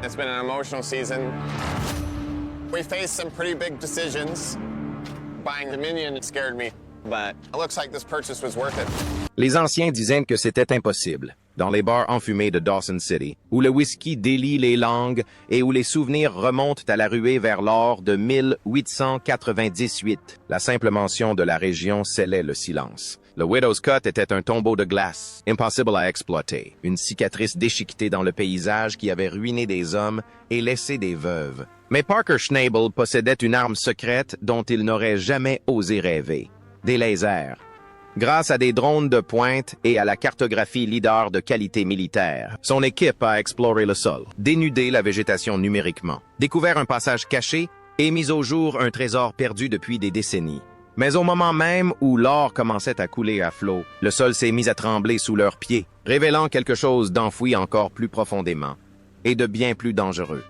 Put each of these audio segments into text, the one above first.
It's been an emotional season. We faced some pretty big decisions. Buying Dominion scared me, but it looks like this purchase was worth it. Les anciens disaient que c'était impossible. Dans les bars enfumés de Dawson City, où le whisky délie les langues et où les souvenirs remontent à la ruée vers l'or de 1898, la simple mention de la région scellait le silence. Le Widow's Cut était un tombeau de glace, impossible à exploiter, une cicatrice déchiquetée dans le paysage qui avait ruiné des hommes et laissé des veuves. Mais Parker Schnabel possédait une arme secrète dont il n'aurait jamais osé rêver. Des lasers. Grâce à des drones de pointe et à la cartographie LIDAR de qualité militaire, son équipe a exploré le sol, dénudé la végétation numériquement, découvert un passage caché et mis au jour un trésor perdu depuis des décennies. Mais au moment même où l'or commençait à couler à flot, le sol s'est mis à trembler sous leurs pieds, révélant quelque chose d'enfoui encore plus profondément et de bien plus dangereux.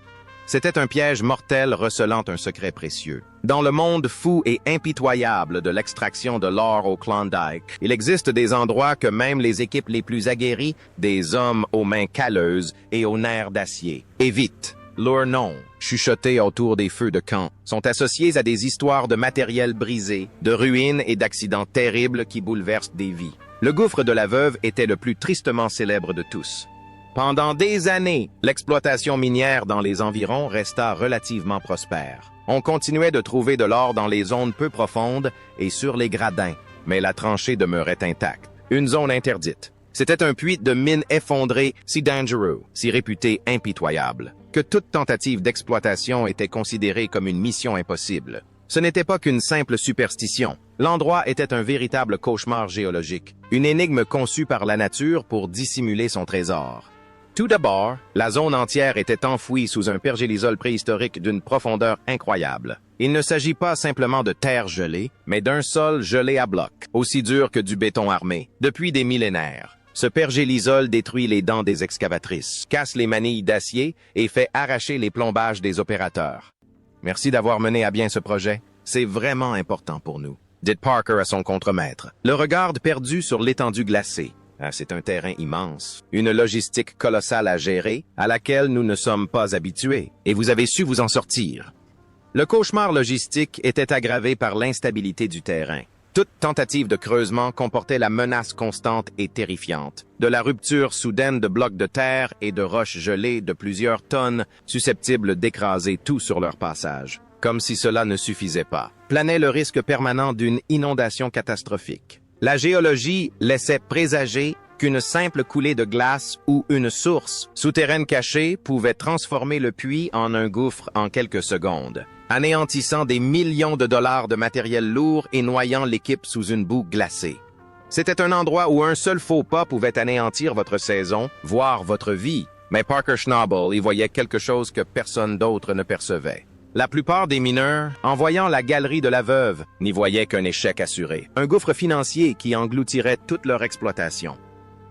C'était un piège mortel recelant un secret précieux. Dans le monde fou et impitoyable de l'extraction de l'or au Klondike, il existe des endroits que même les équipes les plus aguerries, des hommes aux mains calleuses et aux nerfs d'acier, évitent. Leurs noms, chuchotés autour des feux de camp, sont associés à des histoires de matériel brisé, de ruines et d'accidents terribles qui bouleversent des vies. Le gouffre de la Veuve était le plus tristement célèbre de tous. Pendant des années, l'exploitation minière dans les environs resta relativement prospère. On continuait de trouver de l'or dans les zones peu profondes et sur les gradins, mais la tranchée demeurait intacte. Une zone interdite. C'était un puits de mine effondré, si dangereux, si réputé impitoyable, que toute tentative d'exploitation était considérée comme une mission impossible. Ce n'était pas qu'une simple superstition. L'endroit était un véritable cauchemar géologique, une énigme conçue par la nature pour dissimuler son trésor. Tout d'abord, la zone entière était enfouie sous un pergélisol préhistorique d'une profondeur incroyable. Il ne s'agit pas simplement de terre gelée, mais d'un sol gelé à bloc, aussi dur que du béton armé, depuis des millénaires. Ce pergélisol détruit les dents des excavatrices, casse les manilles d'acier et fait arracher les plombages des opérateurs. Merci d'avoir mené à bien ce projet. C'est vraiment important pour nous, dit Parker à son contremaître, le regard perdu sur l'étendue glacée. Ah, c'est un terrain immense, une logistique colossale à gérer, à laquelle nous ne sommes pas habitués, et vous avez su vous en sortir. Le cauchemar logistique était aggravé par l'instabilité du terrain. Toute tentative de creusement comportait la menace constante et terrifiante de la rupture soudaine de blocs de terre et de roches gelées de plusieurs tonnes susceptibles d'écraser tout sur leur passage. Comme si cela ne suffisait pas, planait le risque permanent d'une inondation catastrophique. La géologie laissait présager qu'une simple coulée de glace ou une source souterraine cachée pouvait transformer le puits en un gouffre en quelques secondes, anéantissant des millions de dollars de matériel lourd et noyant l'équipe sous une boue glacée. C'était un endroit où un seul faux pas pouvait anéantir votre saison, voire votre vie, mais Parker Schnabel y voyait quelque chose que personne d'autre ne percevait. La plupart des mineurs, en voyant la galerie de la Veuve, n'y voyaient qu'un échec assuré, un gouffre financier qui engloutirait toute leur exploitation.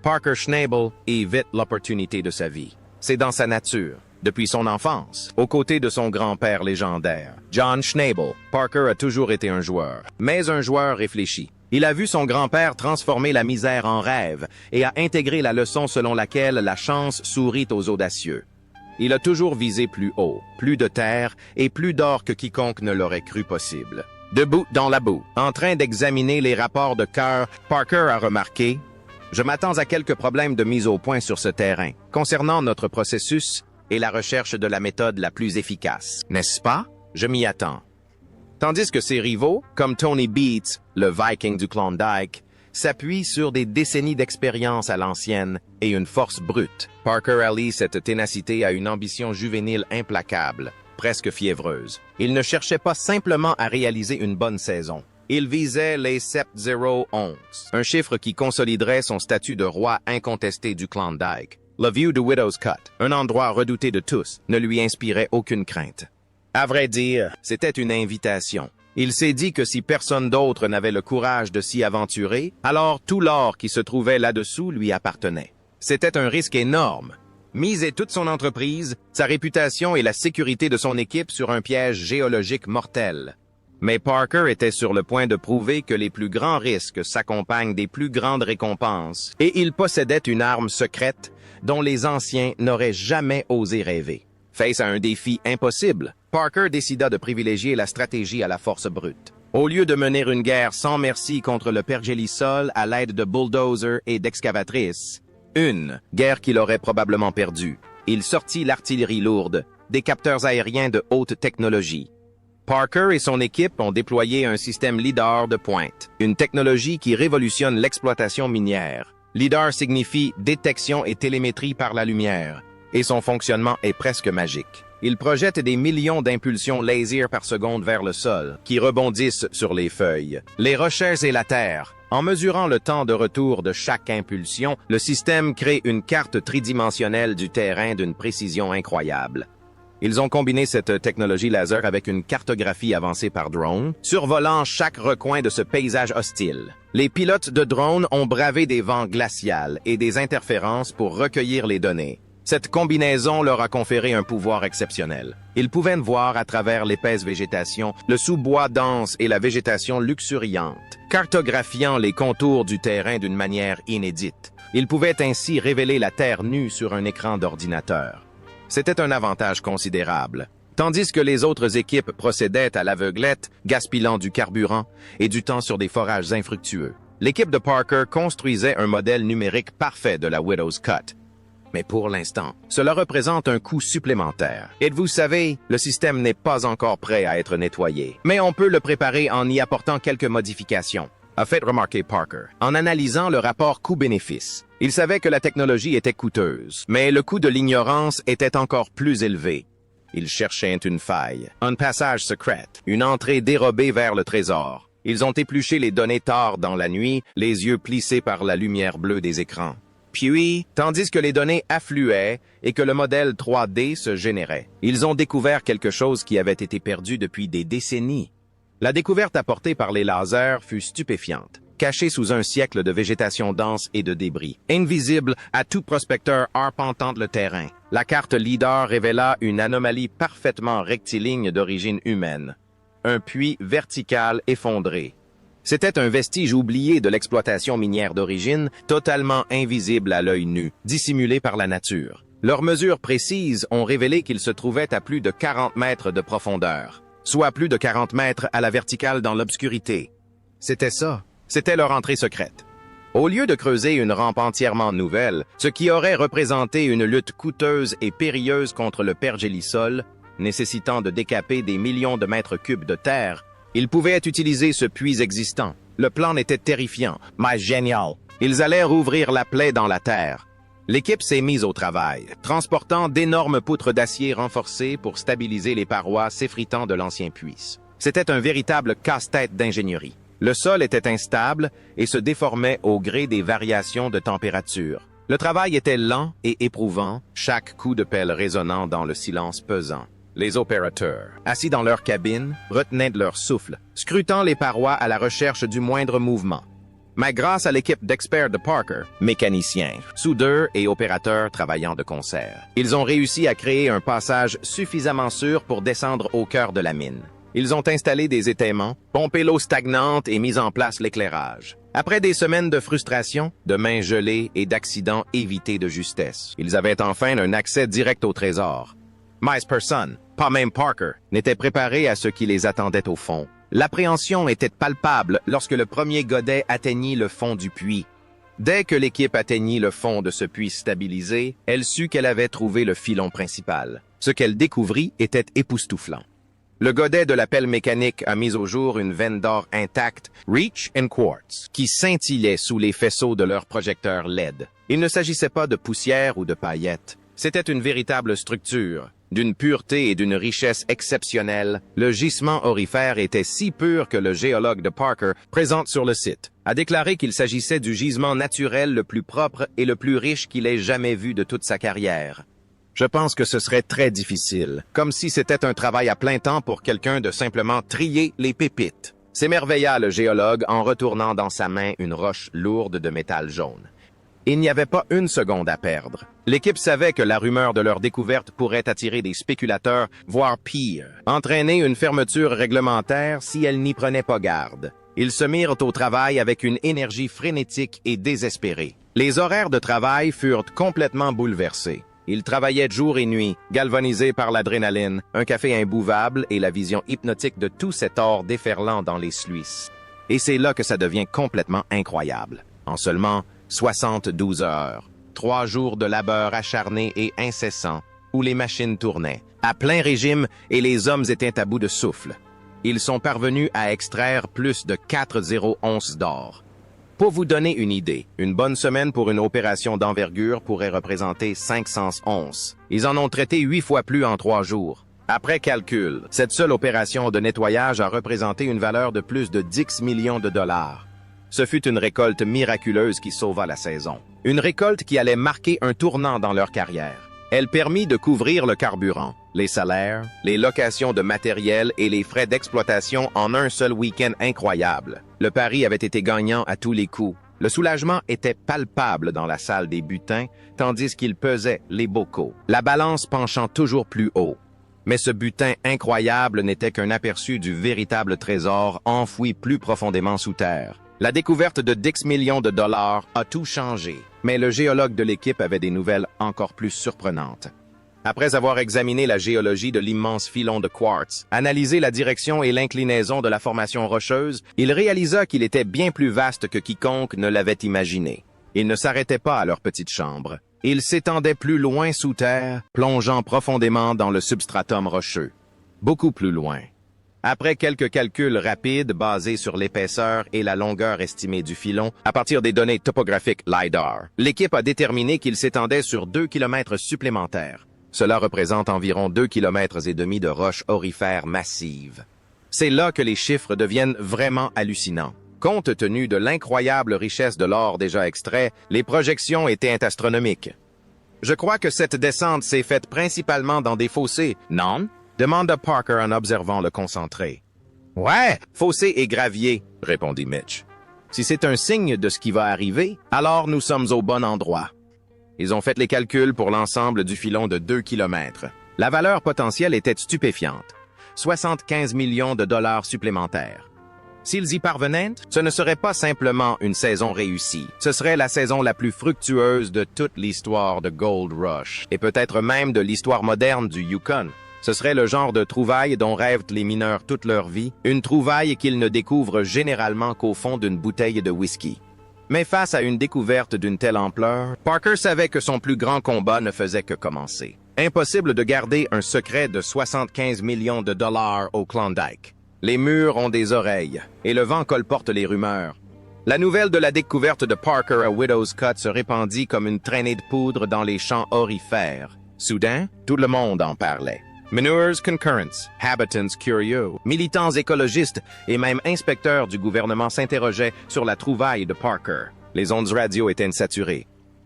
Parker Schnabel évite l'opportunité de sa vie. C'est dans sa nature. Depuis son enfance, aux côtés de son grand-père légendaire, John Schnabel, Parker a toujours été un joueur, mais un joueur réfléchi. Il a vu son grand-père transformer la misère en rêve et a intégré la leçon selon laquelle la chance sourit aux audacieux. Il a toujours visé plus haut, plus de terre et plus d'or que quiconque ne l'aurait cru possible. Debout dans la boue, en train d'examiner les rapports de cœur, Parker a remarqué « Je m'attends à quelques problèmes de mise au point sur ce terrain, concernant notre processus et la recherche de la méthode la plus efficace. N'est-ce pas? Je m'y attends. » Tandis que ses rivaux, comme Tony Beats, le Viking du Klondike, s'appuie sur des décennies d'expérience à l'ancienne et une force brute. Parker allie cette ténacité à une ambition juvénile implacable, presque fiévreuse. Il ne cherchait pas simplement à réaliser une bonne saison. Il visait les 7-0-11, un chiffre qui consoliderait son statut de roi incontesté du Klondike. La vue du Widow's Cut, un endroit redouté de tous, ne lui inspirait aucune crainte. À vrai dire, c'était une invitation. Il s'est dit que si personne d'autre n'avait le courage de s'y aventurer, alors tout l'or qui se trouvait là-dessous lui appartenait. C'était un risque énorme. Miser toute son entreprise, sa réputation et la sécurité de son équipe sur un piège géologique mortel. Mais Parker était sur le point de prouver que les plus grands risques s'accompagnent des plus grandes récompenses, et il possédait une arme secrète dont les anciens n'auraient jamais osé rêver. Face à un défi impossible, Parker décida de privilégier la stratégie à la force brute. Au lieu de mener une guerre sans merci contre le pergélisol à l'aide de bulldozers et d'excavatrices, une guerre qu'il aurait probablement perdue, il sortit l'artillerie lourde, des capteurs aériens de haute technologie. Parker et son équipe ont déployé un système LIDAR de pointe, une technologie qui révolutionne l'exploitation minière. LIDAR signifie détection et télémétrie par la lumière, et son fonctionnement est presque magique. Il projette des millions d'impulsions laser par seconde vers le sol, qui rebondissent sur les feuilles, les rochers et la terre. En mesurant le temps de retour de chaque impulsion, le système crée une carte tridimensionnelle du terrain d'une précision incroyable. Ils ont combiné cette technologie laser avec une cartographie avancée par drone, survolant chaque recoin de ce paysage hostile. Les pilotes de drones ont bravé des vents glacials et des interférences pour recueillir les données. Cette combinaison leur a conféré un pouvoir exceptionnel. Ils pouvaient voir à travers l'épaisse végétation, le sous-bois dense et la végétation luxuriante, cartographiant les contours du terrain d'une manière inédite. Ils pouvaient ainsi révéler la terre nue sur un écran d'ordinateur. C'était un avantage considérable. Tandis que les autres équipes procédaient à l'aveuglette, gaspillant du carburant et du temps sur des forages infructueux. L'équipe de Parker construisait un modèle numérique parfait de la Widow's Cut. Mais pour l'instant, cela représente un coût supplémentaire. Et vous savez, le système n'est pas encore prêt à être nettoyé. Mais on peut le préparer en y apportant quelques modifications, a fait remarquer Parker, en analysant le rapport coût-bénéfice. Il savait que la technologie était coûteuse, mais le coût de l'ignorance était encore plus élevé. Ils cherchaient une faille, un passage secret, une entrée dérobée vers le trésor. Ils ont épluché les données tard dans la nuit, les yeux plissés par la lumière bleue des écrans. Puis, tandis que les données affluaient et que le modèle 3D se générait, ils ont découvert quelque chose qui avait été perdu depuis des décennies. La découverte apportée par les lasers fut stupéfiante, cachée sous un siècle de végétation dense et de débris. Invisible à tout prospecteur arpentant le terrain, la carte LIDAR révéla une anomalie parfaitement rectiligne d'origine humaine. Un puits vertical effondré. C'était un vestige oublié de l'exploitation minière d'origine, totalement invisible à l'œil nu, dissimulé par la nature. Leurs mesures précises ont révélé qu'il se trouvait à plus de 40 mètres de profondeur, soit plus de 40 mètres à la verticale dans l'obscurité. C'était ça, c'était leur entrée secrète. Au lieu de creuser une rampe entièrement nouvelle, ce qui aurait représenté une lutte coûteuse et périlleuse contre le pergélisol, nécessitant de décaper des millions de mètres cubes de terre, ils pouvaient utiliser ce puits existant. Le plan était terrifiant, mais génial. Ils allaient rouvrir la plaie dans la terre. L'équipe s'est mise au travail, transportant d'énormes poutres d'acier renforcées pour stabiliser les parois s'effritant de l'ancien puits. C'était un véritable casse-tête d'ingénierie. Le sol était instable et se déformait au gré des variations de température. Le travail était lent et éprouvant, chaque coup de pelle résonnant dans le silence pesant. Les opérateurs, assis dans leur cabine, retenaient de leur souffle, scrutant les parois à la recherche du moindre mouvement. Mais grâce à l'équipe d'experts de Parker, mécaniciens, soudeurs et opérateurs travaillant de concert, ils ont réussi à créer un passage suffisamment sûr pour descendre au cœur de la mine. Ils ont installé des étaiements, pompé l'eau stagnante et mis en place l'éclairage. Après des semaines de frustration, de mains gelées et d'accidents évités de justesse, ils avaient enfin un accès direct au trésor. Mais personne, pas même Parker, n'était préparé à ce qui les attendait au fond. L'appréhension était palpable lorsque le premier godet atteignit le fond du puits. Dès que l'équipe atteignit le fond de ce puits stabilisé, elle sut qu'elle avait trouvé le filon principal. Ce qu'elle découvrit était époustouflant. Le godet de la pelle mécanique a mis au jour une veine d'or intacte, Reach and Quartz, qui scintillait sous les faisceaux de leurs projecteurs LED. Il ne s'agissait pas de poussière ou de paillettes. C'était une véritable structure. D'une pureté et d'une richesse exceptionnelle, le gisement aurifère était si pur que le géologue de Parker, présent sur le site, a déclaré qu'il s'agissait du gisement naturel le plus propre et le plus riche qu'il ait jamais vu de toute sa carrière. Je pense que ce serait très difficile, comme si c'était un travail à plein temps pour quelqu'un de simplement trier les pépites. S'émerveilla le géologue en retournant dans sa main une roche lourde de métal jaune. Il n'y avait pas une seconde à perdre. L'équipe savait que la rumeur de leur découverte pourrait attirer des spéculateurs, voire pire, entraîner une fermeture réglementaire si elle n'y prenait pas garde. Ils se mirent au travail avec une énergie frénétique et désespérée. Les horaires de travail furent complètement bouleversés. Ils travaillaient jour et nuit, galvanisés par l'adrénaline, un café imbuvable et la vision hypnotique de tout cet or déferlant dans les sluices. Et c'est là que ça devient complètement incroyable. En seulement 72 heures, 3 jours de labeur acharné et incessant, où les machines tournaient, à plein régime et les hommes étaient à bout de souffle. Ils sont parvenus à extraire plus de 40 onces d'or. Pour vous donner une idée, une bonne semaine pour une opération d'envergure pourrait représenter 500 onces. Ils en ont traité 8 fois plus en 3 jours. Après calcul, cette seule opération de nettoyage a représenté une valeur de plus de 10 millions de dollars. Ce fut une récolte miraculeuse qui sauva la saison. Une récolte qui allait marquer un tournant dans leur carrière. Elle permit de couvrir le carburant, les salaires, les locations de matériel et les frais d'exploitation en un seul week-end incroyable. Le pari avait été gagnant à tous les coups. Le soulagement était palpable dans la salle des butins, tandis qu'il pesait les bocaux, la balance penchant toujours plus haut. Mais ce butin incroyable n'était qu'un aperçu du véritable trésor enfoui plus profondément sous terre. La découverte de 10 millions de dollars a tout changé, mais le géologue de l'équipe avait des nouvelles encore plus surprenantes. Après avoir examiné la géologie de l'immense filon de quartz, analysé la direction et l'inclinaison de la formation rocheuse, il réalisa qu'il était bien plus vaste que quiconque ne l'avait imaginé. Ils ne s'arrêtaient pas à leur petite chambre. Ils s'étendaient plus loin sous terre, plongeant profondément dans le substratum rocheux. Beaucoup plus loin. Après quelques calculs rapides basés sur l'épaisseur et la longueur estimée du filon, à partir des données topographiques LiDAR, l'équipe a déterminé qu'il s'étendait sur 2 kilomètres supplémentaires. Cela représente environ 2,5 km de roches aurifères massives. C'est là que les chiffres deviennent vraiment hallucinants. Compte tenu de l'incroyable richesse de l'or déjà extrait, les projections étaient astronomiques. Je crois que cette descente s'est faite principalement dans des fossés, non? Demanda Parker en observant le concentré. Ouais, fossés et graviers, répondit Mitch. Si c'est un signe de ce qui va arriver, alors nous sommes au bon endroit. Ils ont fait les calculs pour l'ensemble du filon de 2 km. La valeur potentielle était stupéfiante. 75 millions de dollars supplémentaires. S'ils y parvenaient, ce ne serait pas simplement une saison réussie. Ce serait la saison la plus fructueuse de toute l'histoire de Gold Rush, et peut-être même de l'histoire moderne du Yukon. Ce serait le genre de trouvaille dont rêvent les mineurs toute leur vie, une trouvaille qu'ils ne découvrent généralement qu'au fond d'une bouteille de whisky. Mais face à une découverte d'une telle ampleur, Parker savait que son plus grand combat ne faisait que commencer. Impossible de garder un secret de 75 millions de dollars au Klondike. Les murs ont des oreilles, et le vent colporte les rumeurs. La nouvelle de la découverte de Parker à Widow's Cut se répandit comme une traînée de poudre dans les champs aurifères. Soudain, tout le monde en parlait. Manures Concurrence, Habitants Curieux, militants écologistes et même inspecteurs du gouvernement s'interrogeaient sur la trouvaille de Parker. Les ondes radio étaient saturées.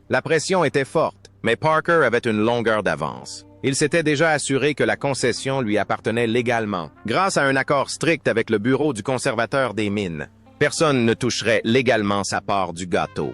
La pression était forte, mais Parker avait une longueur d'avance. Il s'était déjà assuré que la concession lui appartenait légalement, grâce à un accord strict avec le bureau du conservateur des mines. Personne ne toucherait légalement sa part du gâteau.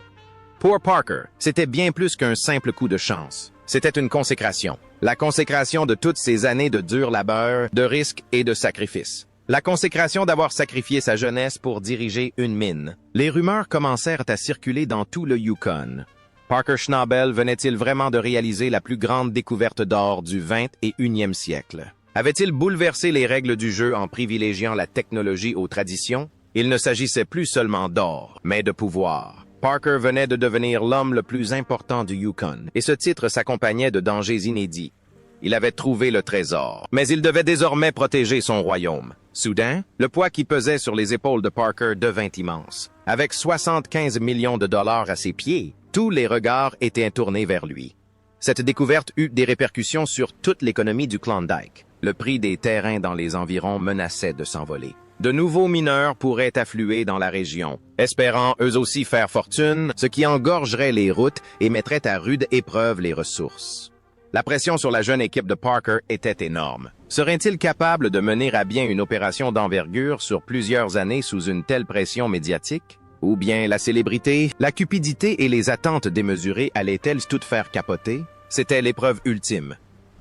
Pour Parker, c'était bien plus qu'un simple coup de chance. C'était une consécration. La consécration de toutes ces années de dur labeur, de risques et de sacrifices. La consécration d'avoir sacrifié sa jeunesse pour diriger une mine. Les rumeurs commencèrent à circuler dans tout le Yukon. Parker Schnabel venait-il vraiment de réaliser la plus grande découverte d'or du 21e siècle? Avait-il bouleversé les règles du jeu en privilégiant la technologie aux traditions? Il ne s'agissait plus seulement d'or, mais de pouvoir. Parker venait de devenir l'homme le plus important du Yukon, et ce titre s'accompagnait de dangers inédits. Il avait trouvé le trésor, mais il devait désormais protéger son royaume. Soudain, le poids qui pesait sur les épaules de Parker devint immense. Avec 75 millions de dollars à ses pieds, tous les regards étaient tournés vers lui. Cette découverte eut des répercussions sur toute l'économie du Klondike. Le prix des terrains dans les environs menaçait de s'envoler. De nouveaux mineurs pourraient affluer dans la région, espérant eux aussi faire fortune, ce qui engorgerait les routes et mettrait à rude épreuve les ressources. La pression sur la jeune équipe de Parker était énorme. Serait-il capable de mener à bien une opération d'envergure sur plusieurs années sous une telle pression médiatique? Ou bien la célébrité, la cupidité et les attentes démesurées allaient-elles tout faire capoter? C'était l'épreuve ultime.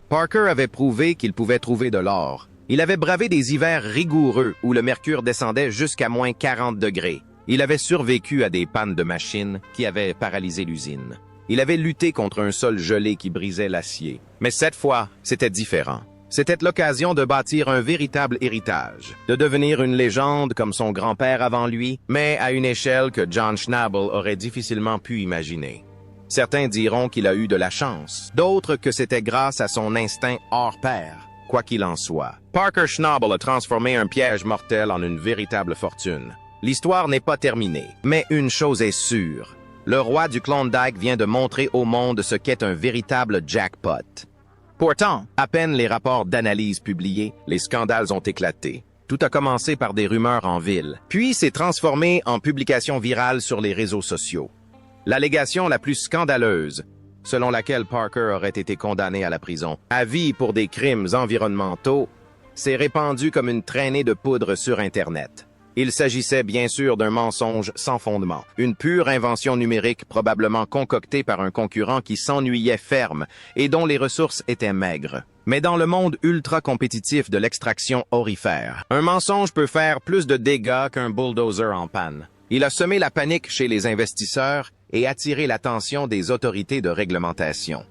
Parker avait prouvé qu'il pouvait trouver de l'or. Il avait bravé des hivers rigoureux où le mercure descendait jusqu'à -40 degrés. Il avait survécu à des pannes de machines qui avaient paralysé l'usine. Il avait lutté contre un sol gelé qui brisait l'acier. Mais cette fois, c'était différent. C'était l'occasion de bâtir un véritable héritage, de devenir une légende comme son grand-père avant lui, mais à une échelle que John Schnabel aurait difficilement pu imaginer. Certains diront qu'il a eu de la chance, d'autres que c'était grâce à son instinct hors pair. Quoi qu'il en soit, Parker Schnabel a transformé un piège mortel en une véritable fortune. L'histoire n'est pas terminée, mais une chose est sûre. Le roi du Klondike vient de montrer au monde ce qu'est un véritable jackpot. Pourtant, à peine les rapports d'analyse publiés, les scandales ont éclaté. Tout a commencé par des rumeurs en ville, puis s'est transformé en publication virale sur les réseaux sociaux. L'allégation la plus scandaleuse, selon laquelle Parker aurait été condamné à la prison à vie pour des crimes environnementaux, s'est répandue comme une traînée de poudre sur Internet. Il s'agissait bien sûr d'un mensonge sans fondement, une pure invention numérique probablement concoctée par un concurrent qui s'ennuyait ferme et dont les ressources étaient maigres. Mais dans le monde ultra-compétitif de l'extraction aurifère, un mensonge peut faire plus de dégâts qu'un bulldozer en panne. Il a semé la panique chez les investisseurs et attiré l'attention des autorités de réglementation.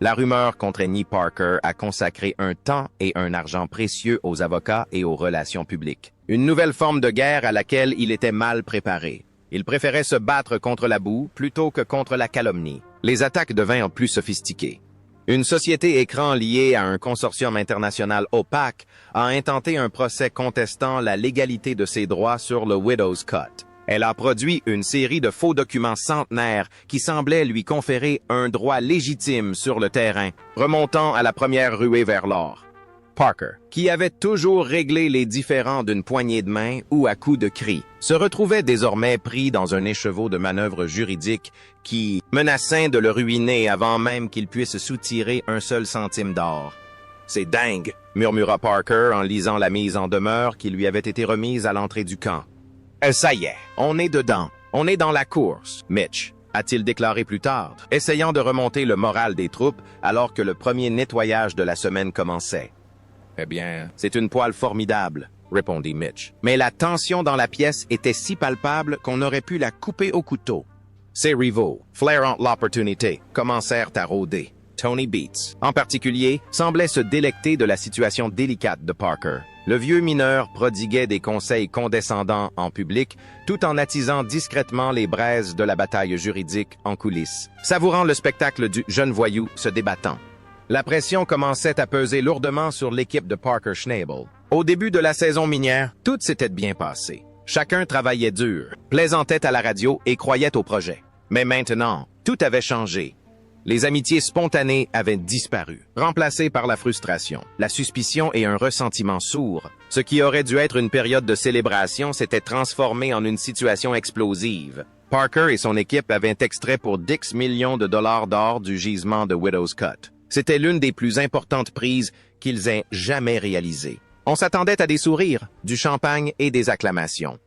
La rumeur contraignit Parker à consacrer un temps et un argent précieux aux avocats et aux relations publiques. Une nouvelle forme de guerre à laquelle il était mal préparé. Il préférait se battre contre la boue plutôt que contre la calomnie. Les attaques devinrent plus sophistiquées. Une société écran liée à un consortium international opaque a intenté un procès contestant la légalité de ses droits sur le Widow's Cut. Elle a produit une série de faux documents centenaires qui semblaient lui conférer un droit légitime sur le terrain, remontant à la première ruée vers l'or. Parker, qui avait toujours réglé les différends d'une poignée de main ou à coups de cri, se retrouvait désormais pris dans un écheveau de manœuvres juridiques qui menaçaient de le ruiner avant même qu'il puisse soutirer un seul centime d'or. « C'est dingue », murmura Parker en lisant la mise en demeure qui lui avait été remise à l'entrée du camp. « Ça y est, on est dedans, on est dans la course, Mitch », a-t-il déclaré plus tard, essayant de remonter le moral des troupes alors que le premier nettoyage de la semaine commençait. « Eh bien, c'est une poêle formidable », répondit Mitch. Mais la tension dans la pièce était si palpable qu'on aurait pu la couper au couteau. Ses rivaux, flairant l'opportunité, commencèrent à rôder. Tony Beats, en particulier, semblait se délecter de la situation délicate de Parker. Le vieux mineur prodiguait des conseils condescendants en public, tout en attisant discrètement les braises de la bataille juridique en coulisses, savourant le spectacle du jeune voyou se débattant. La pression commençait à peser lourdement sur l'équipe de Parker Schnabel. Au début de la saison minière, tout s'était bien passé. Chacun travaillait dur, plaisantait à la radio et croyait au projet. Mais maintenant, tout avait changé. Les amitiés spontanées avaient disparu, remplacées par la frustration, la suspicion et un ressentiment sourd. Ce qui aurait dû être une période de célébration s'était transformé en une situation explosive. Parker et son équipe avaient extrait pour 10 millions de dollars d'or du gisement de Widow's Cut. C'était l'une des plus importantes prises qu'ils aient jamais réalisées. On s'attendait à des sourires, du champagne et des acclamations.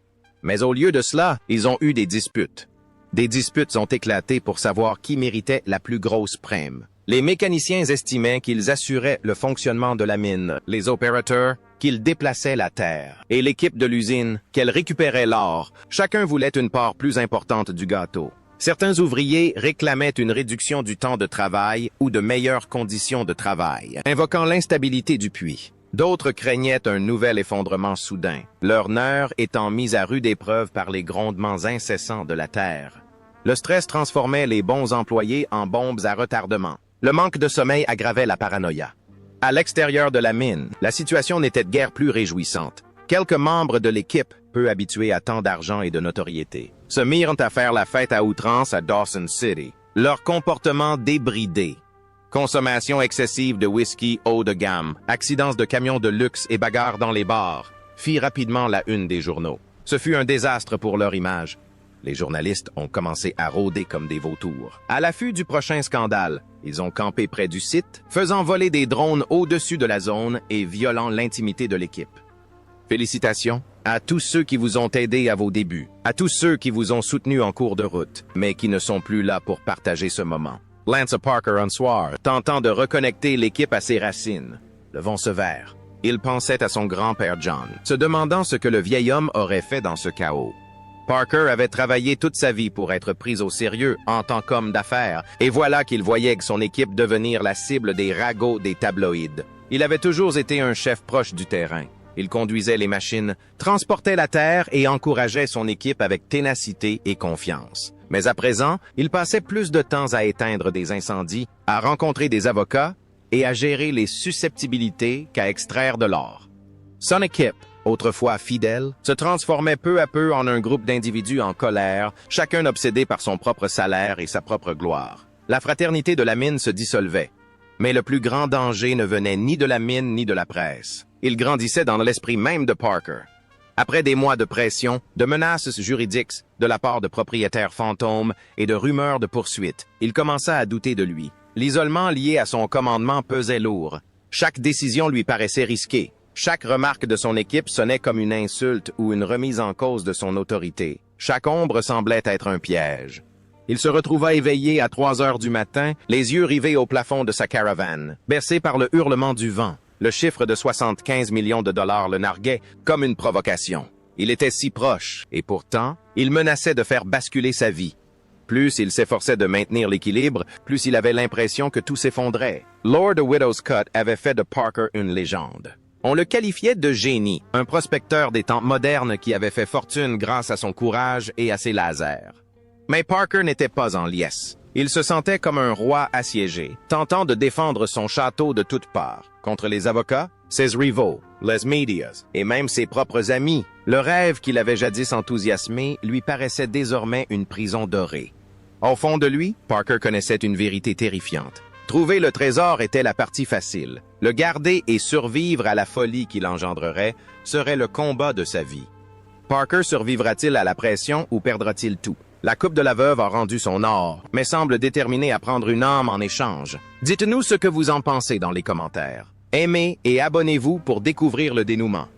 Mais au lieu de cela, ils ont eu des disputes. Des disputes ont éclaté pour savoir qui méritait la plus grosse prime. Les mécaniciens estimaient qu'ils assuraient le fonctionnement de la mine, les opérateurs qu'ils déplaçaient la terre, et l'équipe de l'usine qu'elle récupérait l'or. Chacun voulait une part plus importante du gâteau. Certains ouvriers réclamaient une réduction du temps de travail ou de meilleures conditions de travail, invoquant l'instabilité du puits. D'autres craignaient un nouvel effondrement soudain, leur nerfs étant mis à rude épreuve par les grondements incessants de la terre. Le stress transformait les bons employés en bombes à retardement. Le manque de sommeil aggravait la paranoïa. À l'extérieur de la mine, la situation n'était guère plus réjouissante. Quelques membres de l'équipe, peu habitués à tant d'argent et de notoriété, se mirent à faire la fête à outrance à Dawson City. Leur comportement débridé, consommation excessive de whisky haut de gamme, accidents de camions de luxe et bagarres dans les bars, fit rapidement la une des journaux. Ce fut un désastre pour leur image. Les journalistes ont commencé à rôder comme des vautours. À l'affût du prochain scandale, ils ont campé près du site, faisant voler des drones au-dessus de la zone et violant l'intimité de l'équipe. Félicitations à tous ceux qui vous ont aidé à vos débuts, à tous ceux qui vous ont soutenu en cours de route, mais qui ne sont plus là pour partager ce moment. Lance Parker un soir, tentant de reconnecter l'équipe à ses racines. Le vent se vert. Il pensait à son grand-père John, se demandant ce que le vieil homme aurait fait dans ce chaos. Parker avait travaillé toute sa vie pour être pris au sérieux en tant qu'homme d'affaires, et voilà qu'il voyait son équipe devenir la cible des ragots des tabloïds. Il avait toujours été un chef proche du terrain. Il conduisait les machines, transportait la terre et encourageait son équipe avec ténacité et confiance. Mais à présent, il passait plus de temps à éteindre des incendies, à rencontrer des avocats et à gérer les susceptibilités qu'à extraire de l'or. Son équipe, autrefois fidèle, se transformait peu à peu en un groupe d'individus en colère, chacun obsédé par son propre salaire et sa propre gloire. La fraternité de la mine se dissolvait. Mais le plus grand danger ne venait ni de la mine ni de la presse. Il grandissait dans l'esprit même de Parker. Après des mois de pression, de menaces juridiques de la part de propriétaires fantômes et de rumeurs de poursuites, il commença à douter de lui. L'isolement lié à son commandement pesait lourd. Chaque décision lui paraissait risquée. Chaque remarque de son équipe sonnait comme une insulte ou une remise en cause de son autorité. Chaque ombre semblait être un piège. Il se retrouva éveillé à 3 heures du matin, les yeux rivés au plafond de sa caravane, bercé par le hurlement du vent. Le chiffre de 75 millions de dollars le narguait comme une provocation. Il était si proche, et pourtant, il menaçait de faire basculer sa vie. Plus il s'efforçait de maintenir l'équilibre, plus il avait l'impression que tout s'effondrait. Lord Widow's Cut avait fait de Parker une légende. On le qualifiait de génie, un prospecteur des temps modernes qui avait fait fortune grâce à son courage et à ses lasers. Mais Parker n'était pas en liesse. Il se sentait comme un roi assiégé, tentant de défendre son château de toutes parts, contre les avocats, ses rivaux, les médias et même ses propres amis. Le rêve qu'il avait jadis enthousiasmé lui paraissait désormais une prison dorée. Au fond de lui, Parker connaissait une vérité terrifiante. Trouver le trésor était la partie facile. Le garder et survivre à la folie qu'il engendrerait serait le combat de sa vie. Parker survivra-t-il à la pression ou perdra-t-il tout? La coupe de la veuve a rendu son or, mais semble déterminée à prendre une âme en échange. Dites-nous ce que vous en pensez dans les commentaires. Aimez et abonnez-vous pour découvrir le dénouement.